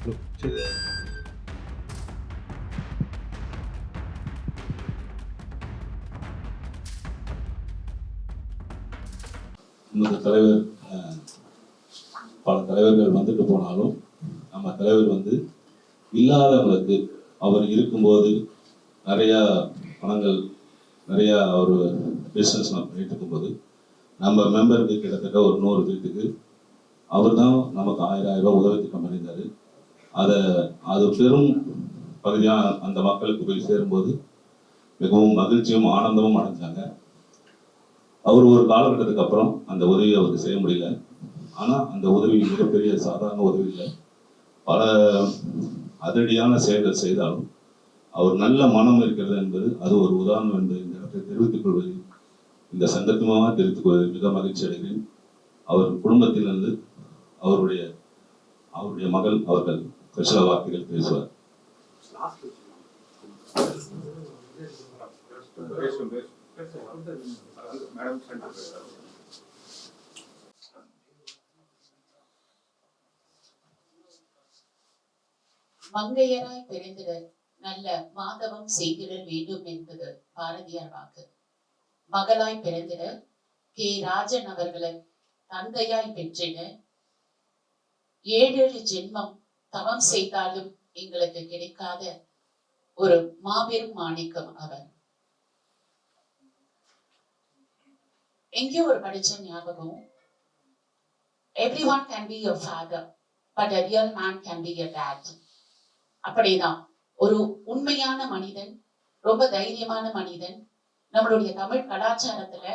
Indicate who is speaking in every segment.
Speaker 1: நமது தலைவர் பல தலைவர்கள் வந்துட்டு போனாலும் நம்ம தலைவர் வந்து இல்லாதவங்களுக்கு அவர் இருக்கும்போது நிறையா பணங்கள் நிறையா ஒரு பிஸ்னஸ் நம்ம பண்ணிட்டு இருக்கும்போது நம்ம மெம்பருக்கு கிட்டத்தட்ட ஒரு 100 வீட்டுக்கு அவர் தான் நமக்கு 1000 ரூபாய் உதவி திட்டம் பண்ணியிருந்தார். அது பெரும் பகுதியாக அந்த மக்களுக்கு போய் சேரும்போது மிகவும் மகிழ்ச்சியும் ஆனந்தமும் அடைஞ்சாங்க. அவர் ஒரு காலகட்டத்துக்கு அப்புறம் அந்த உதவியை அவருக்கு செய்ய முடியல. ஆனால் அந்த உதவி மிகப்பெரிய சாதாரண உதவி இல்லை. பல அதிரடியான செயல்கள் செய்தாலும் அவர் நல்ல மனம் இருக்கிறது என்பது அது ஒரு உதாரணம் என்பதை இந்த இடத்தை தெரிவித்துக் கொள்வதில் இந்த சந்தர்ப்பமாக தெரிவித்துக் கொள்வதில் மிக மகிழ்ச்சி அடைகிறேன். அவர் குடும்பத்திலிருந்து அவருடைய மகள் அவர்கள் சில வார்த்தைகள் பேசுவார்.
Speaker 2: மங்கையராய் பிறந்திட நல்ல மாதவம் செய்திட வேண்டும் என்பது பாரதியார் வாக்கு. மகளாய் பிறந்திட கே ராஜன் அவர்களை தந்தையாய் பெற்றிட 7 ஜென்மம் தவம் செய்தாலும் எங்களுக்கு கிடைக்காத ஒரு மாபெரும் மாணிக்கம் அவர். எங்கேயோ ஒரு படிச்ச ஞாபகம், everyone can be your father but a real man can be your dad. அப்படிதான் ஒரு உண்மையான மனிதன், ரொம்ப தைரியமான மனிதன். நம்மளுடைய தமிழ் கலாச்சாரத்துல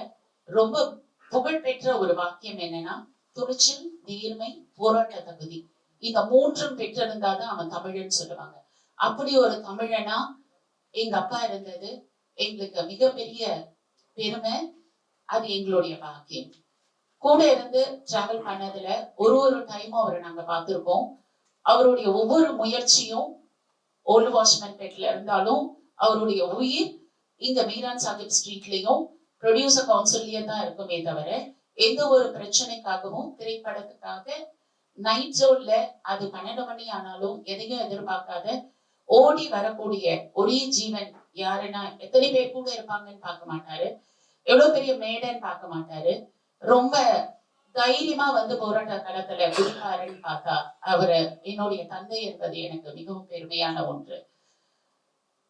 Speaker 2: ரொம்ப புகழ்பெற்ற ஒரு வாக்கியம் என்னன்னா, துணிச்சல், நேர்மை, போராட்ட தகுதி. இந்த 3ம் பெற்றிருந்தாதான் அவன் தமிழன்னு சொல்லுவாங்க. அப்படி ஒரு தமிழனா எங்க அப்பா இருந்தது எங்களுக்கு மிகப்பெரிய பெருமை. அது எங்களுடைய பாக்கியம். கூட இருந்து டிராவல் பண்ணதுல ஒரு டைமும் அவரை நாங்க பார்த்திருக்கோம். அவருடைய ஒவ்வொரு முயற்சியும் ஓல்டு வாஷ்மேன் பெட்ல இருந்தாலும் அவருடைய உயிர் இங்க மீரான் சாஹிப் ஸ்ட்ரீட்லயும் ப்ரொடியூசர் கவுன்சில்லயே தான் இருக்குமே தவிர எந்த ஒரு பிரச்சனைக்காகவும் திரைப்படத்துக்காக நைட் ஜோன்ல அது 12 மணி ஆனாலும் எதையும் எதிர்பார்க்காத ஓடி வரக்கூடிய ஒரே ஜீவன் யாருன்னா எத்தனை பேர் கூட இருப்பாங்கன்னு பார்க்க மாட்டாரு, எவ்வளவு பெரிய மேடைன்னு பார்க்க மாட்டாரு. ரொம்ப தைரியமா வந்து போராட்ட களத்துல குதிப்பாருன்னு பார்த்தா அவரு என்னுடைய தந்தை என்பது எனக்கு மிகவும் பெருமையான ஒன்று.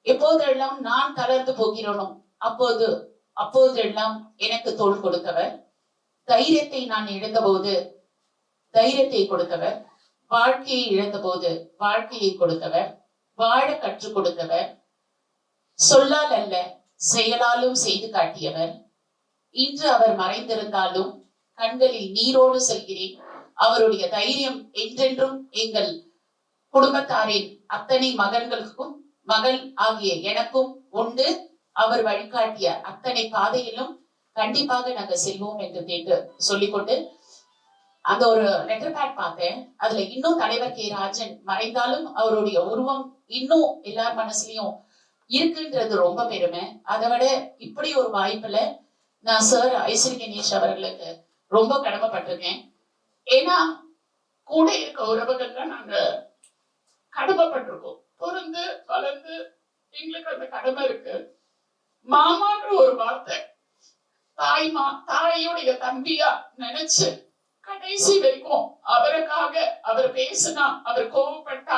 Speaker 2: எப்போதெல்லாம் நான் தளர்ந்து போகிறோனோ அப்போதெல்லாம் எனக்கு தோள் கொடுத்தவர். தைரியத்தை நான் இழந்த போது தைரியத்தை கொடுத்தவர். வாழ்க்கையை இழந்த போது வாழ்க்கையை கொடுத்தவர். வாழ கற்றுக் கொடுத்தவர். சொல்லால் அல்ல செயலாலும் செய்து காட்டியவர். இன்று அவர் மறைந்திருந்தாலும் கண்களில் நீரோடு செல்கிறேன். அவருடைய தைரியம் என்றென்றும் எங்கள் குடும்பத்தாரின் அத்தனை மகன்களுக்கும் மகள் ஆகிய எனக்கும் உண்டு. அவர் வழிகாட்டிய அத்தனை பாதையிலும் கண்டிப்பாக நாங்க செல்வோம் என்று கேட்டு சொல்லிக்கொண்டு அந்த ஒரு லெட்டர் பேட் பார்த்தேன். அதுல இன்னும் தலைவர் கே ராஜன் மறைந்தாலும் அவருடைய உருவம் இன்னும் எல்லார் மனசுலயும் இருக்குன்றது ரொம்ப பெருமை. அதை விட இப்படி ஒரு வாய்ப்புல நான் சார் ஐஸ்வரி கணேஷ் அவர்களுக்கு ரொம்ப கடமைப்பட்டிருக்கேன். ஏன்னா கூட இருக்க உறவுகள்லாம் நாங்க கடமைப்பட்டிருக்கோம். பொருந்து வளர்ந்து எங்களுக்கு அந்த கடமை இருக்கு. மாமான்ற ஒரு வார்த்தை தாயுடைய தம்பியா நினைச்சு கடைசி வரைக்கும் அவருக்காக அவர் பேசினா, அவர் கோவப்பட்டா,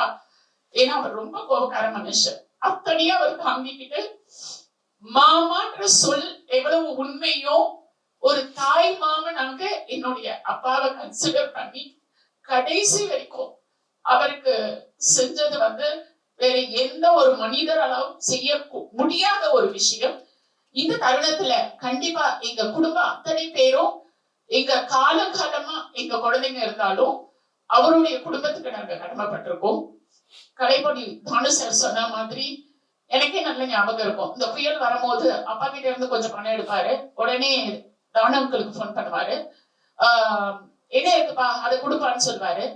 Speaker 2: ஏன்னா அவர் ரொம்ப கோபக்கார மனுஷன், அத்தனையும் அவர் தாங்கிக்கிட்டு மாமான்ற சொல் எவ்வளவு உண்மையோ ஒரு தாய் மாமனாக என்னுடைய அப்பாவை கன்சிடர் பண்ணி கடைசி வரைக்கும் அவருக்கு செஞ்சது வந்து வேற எந்த ஒரு மனிதராலும் செய்ய முடியாத ஒரு விஷயம். இந்த தருணத்துல கண்டிப்பா எங்க குடும்பம் அத்தனை பேரும் எங்க காலகாலமா எங்க குழந்தைங்க இருந்தாலும் அவருடைய குடும்பத்துக்கு நாங்க கடமைப்பட்டிருக்கோம். கலைப்பொடி தானு சார் சொன்ன மாதிரி எனக்கே நல்ல ஞாபகம் இருக்கும். இந்த புயல் வரும்போது அப்பா கிட்ட இருந்து கொஞ்சம் பணம் எடுப்பாரு, உடனே தானங்களுக்கு போன் பண்ணுவாரு, என்ன இருக்குப்பா அதை கொடுப்பான்னு சொல்லுவாரு.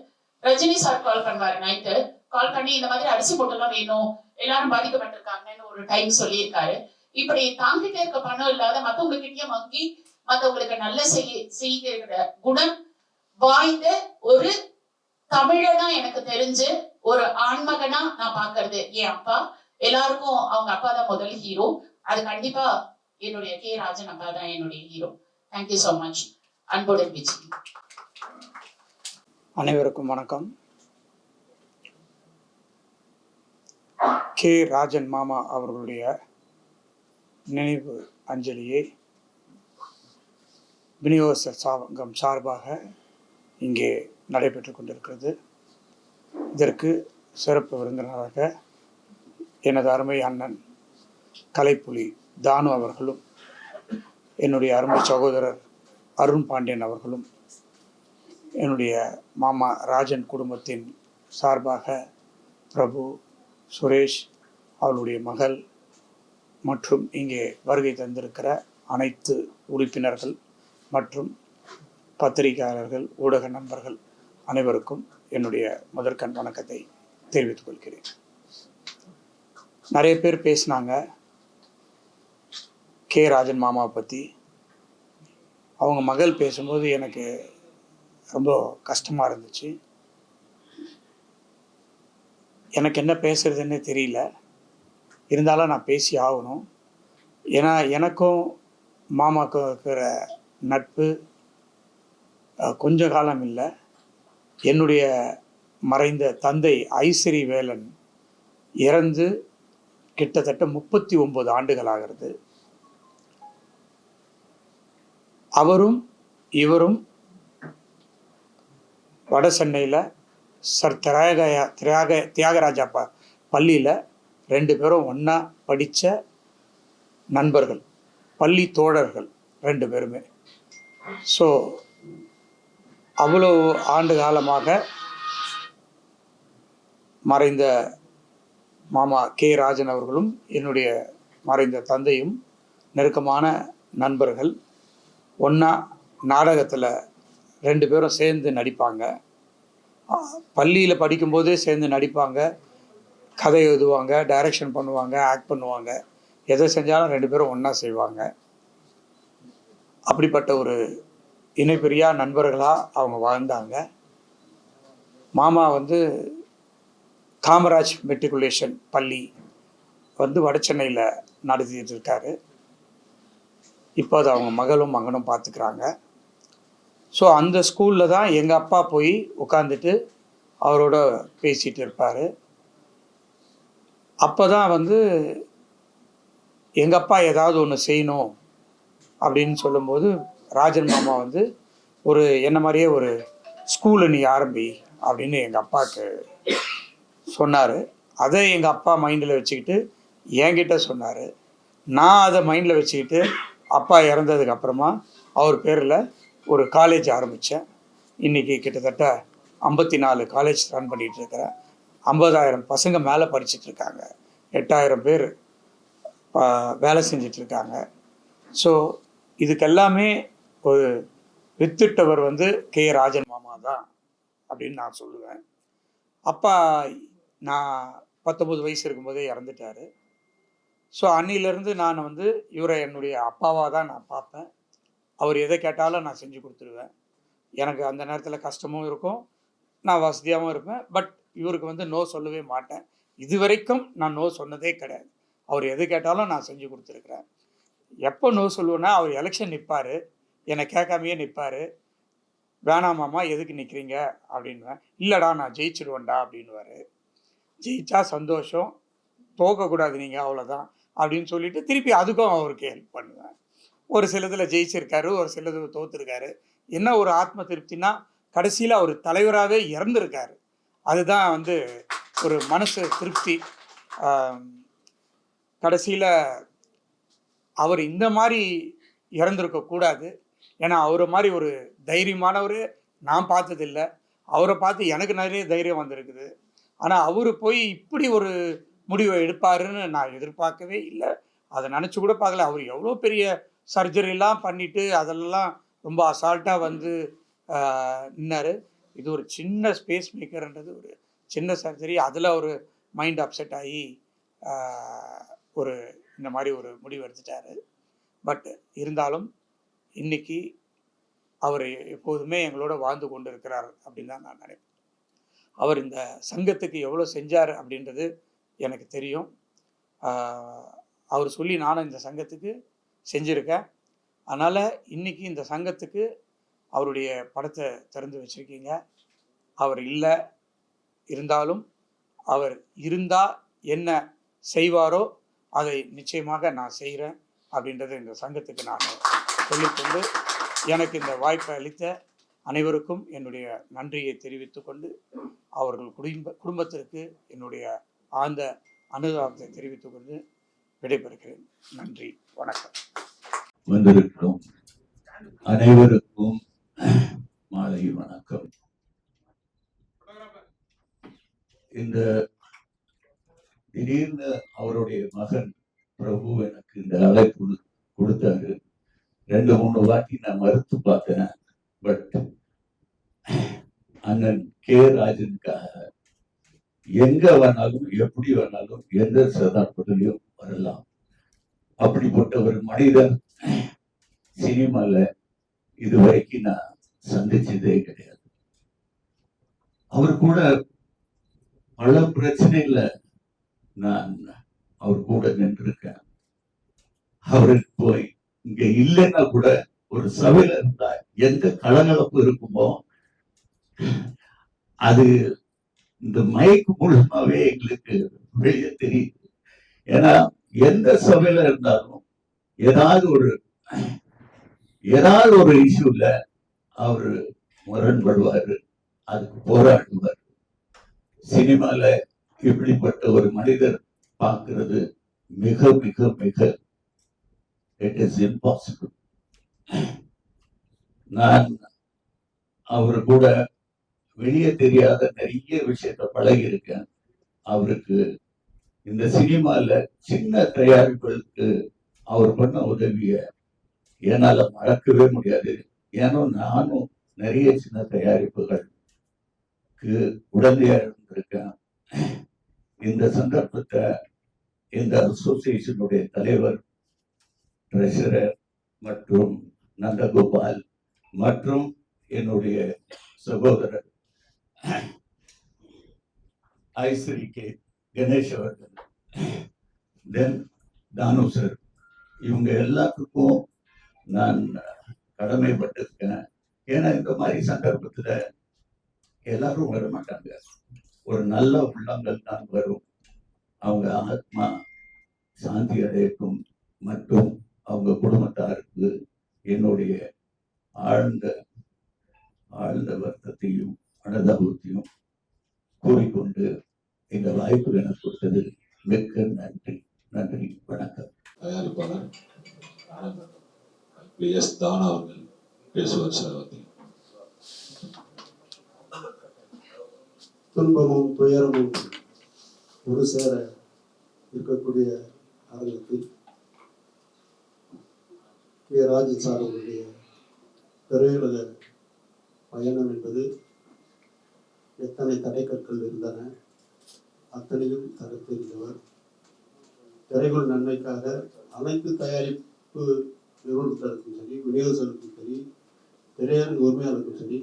Speaker 2: ரஜினி சார் கால் பண்ணுவாரு, நைட்டு கால் பண்ணி இந்த மாதிரி அரிசி மூட்டெல்லாம் வேணும், எல்லாரும் பாதிக்கப்பட்டிருக்காங்கன்னு ஒரு டைம் சொல்லியிருக்காரு. இப்படி தாங்கிட்டே இருக்க பணம் இல்லாத மத்தவங்க கிட்டயும் வாங்கி மத்தவங்களுக்கு நல்ல செய்கிற குணம் வாய்ந்த ஒரு தமிழனா எனக்கு தெரிஞ்சு ஒரு ஆண்மகனா நான் பாக்குறது என் அப்பா. எல்லாருக்கும் அவங்க அப்பா தான் முதல் ஹீரோ. அது கண்டிப்பா என்னுடைய கே ராஜன் அப்பா தான் என்னுடைய ஹீரோ. Thank you so much. அன்புடன் விஜய்.
Speaker 3: அனைவருக்கும் வணக்கம். கே ராஜன் மாமா அவர்களுடைய நினைவு அஞ்சலியை விநியோக சங்கம் சார்பாக இங்கே நடைபெற்று கொண்டிருக்கிறது. இதற்கு சிறப்பு விருந்தினராக எனது அருமை அண்ணன் கலைப்புலி தானு அவர்களும், என்னுடைய அருமை சகோதரர் அருண் பாண்டியன் அவர்களும், என்னுடைய மாமா ராஜன் குடும்பத்தின் சார்பாக பிரபு, சுரேஷ், அவளுடைய மகள் மற்றும் இங்கே வருகை தந்திருக்கிற அனைத்து உறுப்பினர்கள் மற்றும் பத்திரிகையாளர்கள், ஊடக நண்பர்கள் அனைவருக்கும் என்னுடைய முதற்கண் வணக்கத்தை தெரிவித்துக் கொள்கிறேன். நிறைய பேர் பேசினாங்க கே ராஜன் மாமாவை பற்றி. அவங்க மகள் பேசும்போது எனக்கு ரொம்ப கஷ்டமாக இருந்துச்சு. எனக்கு என்ன பேசுறதுன்னு தெரியல. இருந்தாலும் நான் பேசி ஆகணும். ஏன்னா எனக்கும் மாமாவுக்கும் இருக்கிற நட்பு கொஞ்ச காலம் இல்லை. என்னுடைய மறைந்த தந்தை ஐஸ்வரி வேலன் இறந்து கிட்டத்தட்ட 39 ஆண்டுகள் ஆகிறது. அவரும் இவரும் வட சென்னையில் சர் தியாகராஜா பள்ளியில் 2 பேரும் ஒன்றா படித்த நண்பர்கள், பள்ளி தோழர்கள் 2 பேருமே. ஸோ அவ்வளோ ஆண்டு காலமாக மறைந்த மாமா கே ராஜன் அவர்களும் என்னுடைய மறைந்த தந்தையும் நெருக்கமான நண்பர்கள். ஒன்றா நாடகத்தில் 2 பேரும் சேர்ந்து நடிப்பாங்க. பள்ளியில் படிக்கும்போதே சேர்ந்து நடிப்பாங்க, கதை எழுதுவாங்க, டைரக்ஷன் பண்ணுவாங்க, ஆக்ட் பண்ணுவாங்க. எதை செஞ்சாலும் 2 பேரும் ஒன்றா செய்வாங்க. அப்படிப்பட்ட ஒரு இணைப்பிரியா நண்பர்களாக அவங்க வாழ்ந்தாங்க. மாமா காமராஜ் மெட்ரிகுலேஷன் பள்ளி வட சென்னையில் நடத்திட்டு இருக்காரு. இப்போ அது அவங்க மகளும் மகனும் பார்த்துக்கிறாங்க. ஸோ அந்த ஸ்கூலில் தான் எங்கள் அப்பா போய் உட்காந்துட்டு அவரோட பேசிகிட்டு இருப்பார். அப்போ தான் எங்கள் அப்பா ஏதாவது ஒன்று செய்யணும் அப்படின்னு சொல்லும்போது ராஜன் மாமா என்ன மாதிரியே ஒரு ஸ்கூலை நீ ஆரம்பி அப்படின்னு எங்கள் அப்பாவுக்கு சொன்னார். அதை எங்கள் அப்பா மைண்டில் வச்சுக்கிட்டு என்கிட்ட சொன்னார். நான் அதை மைண்டில் வச்சுக்கிட்டு அப்பா இறந்ததுக்கப்புறமா அவர் பேரில் ஒரு காலேஜ் ஆரம்பித்தேன். இன்றைக்கி கிட்டத்தட்ட 54 காலேஜ் ரன் பண்ணிகிட்ருக்கிறேன். 50,000 பசங்க மேலே படிச்சுட்ருக்காங்க. 8,000 பேர் வேலை செஞ்சிட்ருக்காங்க. ஸோ இதுக்கெல்லாமே ஒரு வித்திட்டவர் கே ராஜன் மாமா தான் அப்படின்னு நான் சொல்லுவேன். அப்பா நான் 19 வயசு இருக்கும்போதே இறந்துட்டார். ஸோ அன்னிலேருந்து நான் இவரை என்னுடைய அப்பாவாக தான் நான் பார்ப்பேன். அவர் எதை கேட்டாலும் நான் செஞ்சு கொடுத்துருவேன். எனக்கு அந்த நேரத்தில் கஷ்டமும் இருக்கும், நான் வசதியாகவும் இருப்பேன். பட் இவருக்கு நோ சொல்லவே மாட்டேன். இது வரைக்கும் நான் நோ சொன்னதே கிடையாது. அவர் எது கேட்டாலும் நான் செஞ்சு கொடுத்துருக்குறேன். எப்போ நோ சொல்லுவேன்னா, அவர் எலெக்ஷன் நிற்பார், என்னை கேட்காமையே நிற்பார். வேணாமாம்மா எதுக்கு நிற்கிறீங்க அப்படின்வேன். இல்லைடா நான் ஜெயிச்சிடுவேன்டா அப்படின்வார். ஜெயிச்சா சந்தோஷம், தோக்கக்கூடாது நீங்கள் அவ்வளோதான் அப்படின்னு சொல்லிட்டு திருப்பி அதுக்கும் அவருக்கு ஹெல்ப் பண்ணுவேன். ஒரு சிலதில் ஜெயிச்சிருக்காரு, ஒரு சிலது தோற்றுருக்காரு. என்ன ஒரு ஆத்ம திருப்தினா, கடைசியில் அவர் தலைவராகவே இறந்துருக்காரு. அதுதான் ஒரு மனசு திருப்தி. கடைசியில் அவர் இந்த மாதிரி இறந்துருக்கக்கூடாது. ஏன்னா அவரை மாதிரி ஒரு தைரியமானவர் நான் பார்த்ததில்லை. அவரை பார்த்து எனக்கு நிறைய தைரியம் வந்திருக்குது. ஆனால் அவர் போய் இப்படி ஒரு முடிவை எடுப்பாருன்னு நான் எதிர்பார்க்கவே இல்லை. அதை நினச்சி கூட பார்க்கல. அவர் எவ்வளோ பெரிய சர்ஜரிலாம் பண்ணிவிட்டு அதெல்லாம் ரொம்ப அசால்ட்டாக நின்னார். இது ஒரு சின்ன ஸ்பேஸ் மேக்கர்ன்றது ஒரு சின்ன சர்ஜரி. அதில் ஒரு மைண்ட் அப்செட் ஆகி இந்த மாதிரி ஒரு முடிவு எடுத்துட்டாரு. பட் இருந்தாலும் இன்னைக்கு அவர் எப்போதுமே எங்களோட வாழ்ந்து கொண்டு இருக்கிறார் அப்படின்னு தான் நான் நினைப்பேன். அவர் இந்த சங்கத்துக்கு எவ்வளோ செஞ்சார் அப்படின்றது எனக்கு தெரியும். அவர் சொல்லி நானும் இந்த சங்கத்துக்கு செஞ்சுருக்கேன். அதனால் இன்றைக்கி இந்த சங்கத்துக்கு அவருடைய படத்தை திறந்து வச்சுருக்கீங்க. அவர் இல்லை, இருந்தாலும் அவர் இருந்தால் என்ன செய்வாரோ அதை நிச்சயமாக நான் செய்கிறேன் அப்படின்றது இந்த சங்கத்துக்கு நான் சொல்லிக்கொண்டு, எனக்கு இந்த வாய்ப்பை அளித்த அனைவருக்கும் என்னுடைய நன்றியை தெரிவித்து கொண்டு, அவர்கள் குடும்பத்திற்கு என்னுடைய ஆழ்ந்த அனுதாபத்தை தெரிவித்துக் கொண்டு விடைபெறுகிறேன். நன்றி, வணக்கம்.
Speaker 4: வந்திருக்கிறோம் அனைவருக்கும் மாலை வணக்கம். இந்த திடீர்னு அவருடைய மகன் பிரபு எனக்கு இந்த அழைப்பு கொடுத்தாரு. 2-3 வாட்டி நான் மறுத்து பார்த்தேன். பட் அண்ணன் கே ராஜனுக்காக எங்க வேணாலும் எப்படி வேணாலும் எந்த சந்தர்ப்பத்திலையும் வரலாம். அப்படிப்பட்ட ஒரு மனிதன் சினிமால இதுவரைக்கும் நான் சந்திச்சதே கிடையாது. அவர் கூட பல பிரச்சனையில நான் அவர் கூட நின்றுருக்கேன். அவருக்கு போய் இங்க இல்லைன்னா கூட ஒரு சபையில இருந்தா எந்த கலகலப்பு இருக்குமோ அது இந்த மைக் மூலமாவே எங்களுக்கு வெளியே தெரியுது. ஏன்னா எந்த சபையில இருந்தாலும் ஏதாவது ஒரு இஷ்யூல அவரு முரண்படுவாரு, அதுக்கு போராடுவார். சினிமால இப்படிப்பட்ட ஒரு மனிதர் பார்க்கிறது மிக மிக மிக இட் இஸ் இம்பாசிபிள். நான் அவரு கூட வெளியே தெரியாத நிறைய விஷயத்த பழகி இருக்கேன். அவருக்கு இந்த சினிமால சின்ன தயாரிப்புகளுக்கு அவர் பண்ண உதவிய என்னால மறக்கவே முடியாது. ஏன்னா நானும் நிறைய சின்ன தயாரிப்புகளுக்கு உடனடியா இருந்திருக்கேன். இந்த சந்தர்ப்பத்தை இந்த அசோசியேஷனுடைய தலைவர், ட்ரெஷரர் மற்றும் நந்தகோபால் மற்றும் என்னுடைய சகோதரர் ஐஸ்ரீ கே கணேஷ் அவர்கள், தென் தானு சார், இவங்க எல்லாத்துக்கும் நான் கடமைப்பட்டிருக்கேன். ஏன்னா இந்த மாதிரி சந்தர்ப்பத்துல எல்லாரும் வர மாட்டாங்க. ஒரு நல்ல உள்ளங்கள் தான் வரும். அவங்க ஆத்மா சாந்தி அடையட்டும் மற்றும் அவங்க குடும்பத்தாருக்கு என்னுடைய ஆழ்ந்த வருத்தத்தையும் அனுதாபத்தையும் கூறிக்கொண்டு இந்த வாய்ப்பு எனக்கு கொடுத்தது மிக்க நன்றி. நன்றி, வணக்கம்.
Speaker 1: தயாரிப்பாளர் எஸ் தானா அவர்கள் பேசுவார். சார்,
Speaker 5: துன்பமும் துயரமும் ஒரு சேர இருக்கக்கூடிய அரங்கத்தில் கே ராஜி சார் அவர்களுடைய திரையுலக பயணம் என்பது எத்தனை தடைக்கற்கள் இருந்தன அத்தனையும் தடுத்திருந்தவர். திரைக்குள் நன்மைக்காக அனைத்து தயாரிப்பு நிறுவனத்திற்கும் சரி, விநியோகத்திற்கும் சரி, திரையரங்கு உரிமையாளருக்கும் சரி,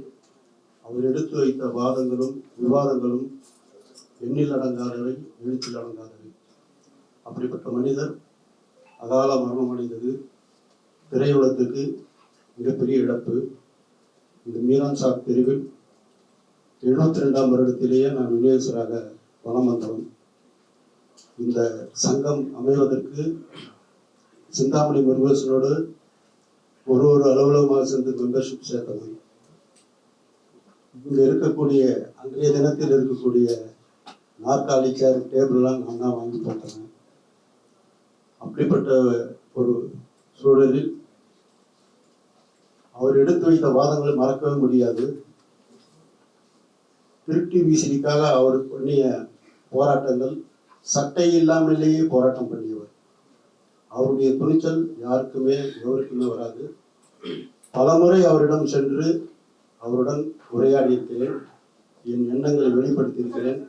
Speaker 5: அவர் எடுத்து வைத்த வாதங்களும் விவாதங்களும் எண்ணில் அடங்காதவை, எழுத்தில் அடங்காதவை. அப்படிப்பட்ட மனிதர் அகால மரணம் அடைந்தது திரையுலகத்துக்கு மிகப்பெரிய இழப்பு. இந்த மீரான் சாப் பிரிவில் 72ஆம் வருடத்திலேயே நான் விநியோகராக வலம் வந்தவன். இந்த சங்கம் அமைவதற்கு சிந்தாமணி முருகேசனோடு ஒரு அலுவலகமாக சேர்ந்து மெம்பர்ஷிப் சேர்த்தவன். இங்க இருக்கக்கூடிய அன்றைய தினத்தில் இருக்கக்கூடிய நாற்காலி, சேர், டேபிள்லாம் நான் தான் வாங்கி போட்டேன். அப்படிப்பட்ட ஒரு சூழலில் அவர் எடுத்து வைத்த வாதங்களை மறக்கவே முடியாது. திருட்டி விசிறிக்காக அவர் பண்ணிய போராட்டங்கள், சட்டை இல்லாமலேயே போராட்டம் பண்ணியவர். அவருடைய துணிச்சல் யாருக்குமே எவருக்குமே வராது. பலமுறை அவரிடம் சென்று அவருடன் உரையாடி இருக்கிறேன், என் எண்ணங்களை வெளிப்படுத்தியிருக்கிறேன்.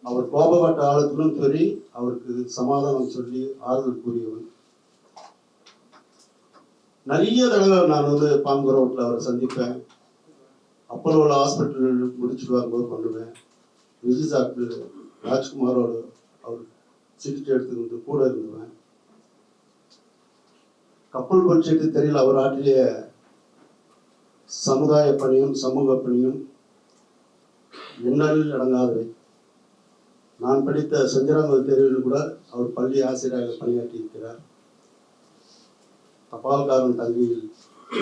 Speaker 5: அவர் கோபப்பட்ட ஆளுக்கும் சரி, அவருக்கு சமாதானம் சொல்லி ஆறுதல் கூறியவன். நிறைய தடவை நான் பாம்பு ரோட்ல அவரை சந்திப்பேன். அப்போலோவில் ஹாஸ்பிட்டல் முடிச்சுட்டு வரும்போது பண்ணுவேன். விஜய் டாக்டர் ராஜ்குமாரோட அவர் சிகிச்சை எடுத்துக்கிட்டு கூட இருந்துவேன். கப்பல் பட்ஜெட்டு தெரியல அவர் ஆற்றிய சமுதாய பணியும் சமூக பணியும் எண்ணலில் அடங்காதவை. நான் படித்த செஞ்சராங்கல் தெருவில் கூட அவர் பள்ளி ஆசிரியராக பணியாற்றி இருக்கிறார். தபால்காரன் தங்கியில்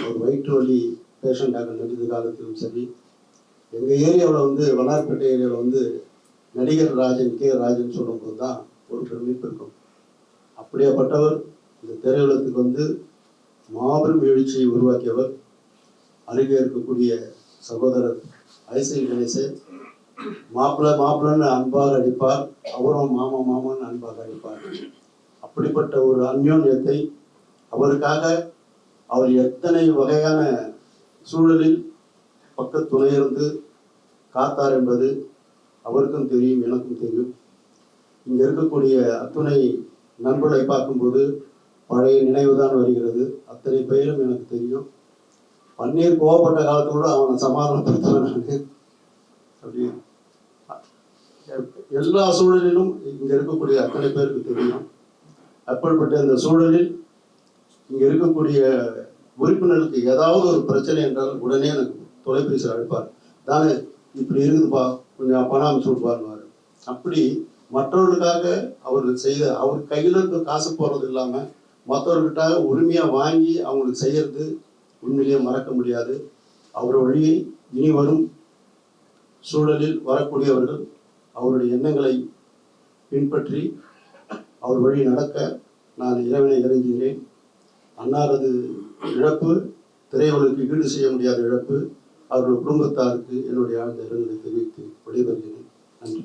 Speaker 5: ஒரு வயிற்று வலி பேஷண்டாக நடித்த காலத்திலும் சரி, எங்கள் ஏரியாவில் வந்து வண்ணார்பேட்டை ஏரியாவில் வந்து நடிகர் ராஜன் கே ராஜன் சொல்லும்போது தான் ஒரு பிரமிப்பு இருக்கும். அப்படியாப்பட்டவர் இந்த திரையுலகத்துக்கு வந்து மாபெரும் எழுச்சியை உருவாக்கியவர். அருகே இருக்கக்கூடிய சகோதரர் ஐசை கணேசன் மாப்பிள்ளன்னு அன்பாக அடிப்பார், அவரும் மாமா மாமான்னு அன்பாக அடிப்பார். அப்படிப்பட்ட ஒரு அந்யோன்யத்தை அவருக்காக அவர் எத்தனை வகையான சூழலில் பக்கத்து துணையிருந்து காத்தார் என்பது அவருக்கும் தெரியும், எனக்கும் தெரியும். இங்கே இருக்கக்கூடிய அத்துணை நண்பர்களை பார்க்கும்போது பழைய நினைவு தான் வருகிறது. அத்தனை பெயரும் எனக்கு தெரியும். பன்னீர் கோவப்பட்ட காலத்தோடு அவனை சமாதானப்படுத்துவேன் நான். அப்படி எல்லா சூழலிலும் இங்கே இருக்கக்கூடிய அத்தனை பேருக்கு தெரியும். அப்படிப்பட்ட இந்த சூழலில் இங்கே இருக்கக்கூடிய உறுப்பினர்களுக்கு ஏதாவது ஒரு பிரச்சனை என்றால் உடனே எனக்கு தொலைபேசி அழைப்பார். தானே இப்படி இருக்குதுப்பா, கொஞ்சம் பணம் அமைச்சு விட்டுப்பாருவார். அப்படி மற்றவர்களுக்காக அவர்கள் செய்த அவர் கையில் இருக்க காசு போகிறது இல்லாமல் மற்றவர்கிட்ட உரிமையாக வாங்கி அவங்களுக்கு செய்யறது உண்மையிலேயே மறக்க முடியாது. அவர் வழியை இனி வரும் சூழலில் வரக்கூடியவர்கள் அவருடைய எண்ணங்களை பின்பற்றி அவர் வழி நடக்க நான் இறைவனை இறைஞ்சுகிறேன். அன்னாரது இழப்பு திரையுலகுக்கு ஈடு செய்ய முடியாத இழப்பு. அவருடைய குடும்பத்தாருக்கு என்னுடைய ஆழ்ந்த இரங்கலை தெரிவித்து விடைபெறுகிறேன். நன்றி.